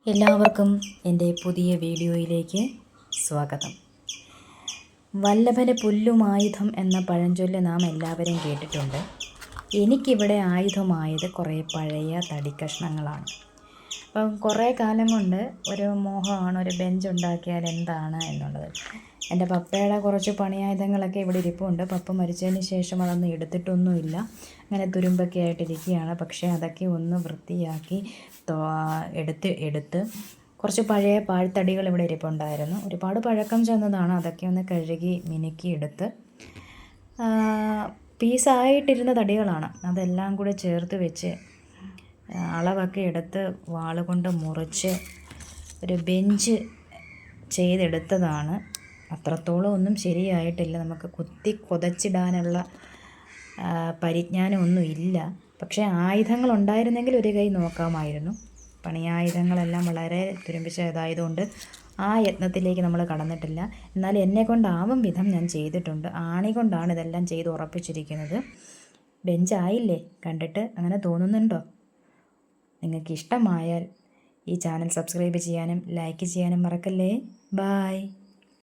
എല്ലാവർക്കും എൻ്റെ പുതിയ വീഡിയോയിലേക്ക് സ്വാഗതം. വല്ലഭന് പുല്ലുമായുധം എന്ന പഴഞ്ചൊല്ല് നാം എല്ലാവരും കേട്ടിട്ടുണ്ട്. എനിക്കിവിടെ ആയുധമായത് കുറേ പഴയ തടിക്കഷ്ണങ്ങളാണ്. അപ്പം കുറേ കാലം കൊണ്ട് ഒരു മോഹമാണ്, ഒരു ബെഞ്ച് ഉണ്ടാക്കിയാൽ എന്താണ് എന്നുള്ളത്. എൻ്റെ പപ്പയുടെ കുറച്ച് പണിയായുധങ്ങളൊക്കെ ഇവിടെ ഇരിപ്പുണ്ട്. പപ്പ മരിച്ചതിന് ശേഷം അതൊന്നും എടുത്തിട്ടൊന്നുമില്ല, അങ്ങനെ തുരുമ്പൊക്കെ ആയിട്ടിരിക്കുകയാണ്. പക്ഷേ അതൊക്കെ ഒന്ന് വൃത്തിയാക്കി എടുത്ത് കുറച്ച് പഴയ പാഴ്ത്തടികൾ ഇവിടെ ഇരിപ്പുണ്ടായിരുന്നു. ഒരുപാട് പഴക്കം ചെന്നതാണ്. അതൊക്കെ ഒന്ന് കഴുകി മിനുക്കി എടുത്ത് പീസായിട്ടിരുന്ന തടികളാണ്. അതെല്ലാം കൂടെ ചേർത്ത് വെച്ച് അളവൊക്കെ എടുത്ത് വാളുകൊണ്ട് മുറിച്ച് ഒരു ബെഞ്ച് ചെയ്തെടുത്തതാണ്. അത്രത്തോളം ഒന്നും ശരിയായിട്ടില്ല. നമുക്ക് കുത്തി കുതച്ചിടാനുള്ള പരിജ്ഞാനമൊന്നും ഇല്ല. പക്ഷേ ആയുധങ്ങൾ ഉണ്ടായിരുന്നെങ്കിൽ ഒരു കൈ നോക്കാമായിരുന്നു. പണിയായുധങ്ങളെല്ലാം വളരെ തുരുമ്പിച്ചതായതുകൊണ്ട് ആ യത്നത്തിലേക്ക് നമ്മൾ കടന്നിട്ടില്ല. എന്നാൽ എന്നെ കൊണ്ടാവും വിധം ഞാൻ ചെയ്തിട്ടുണ്ട്. ആണി കൊണ്ടാണ് ഇതെല്ലാം ചെയ്ത് ഉറപ്പിച്ചിരിക്കുന്നത്. ബെഞ്ചായില്ലേ? കണ്ടിട്ട് അങ്ങനെ തോന്നുന്നുണ്ടോ? നിങ്ങൾക്ക് ഇഷ്ടമായാൽ ഈ ചാനൽ സബ്സ്ക്രൈബ് ചെയ്യാനും ലൈക്ക് ചെയ്യാനും മറക്കല്ലേ. ബായ്.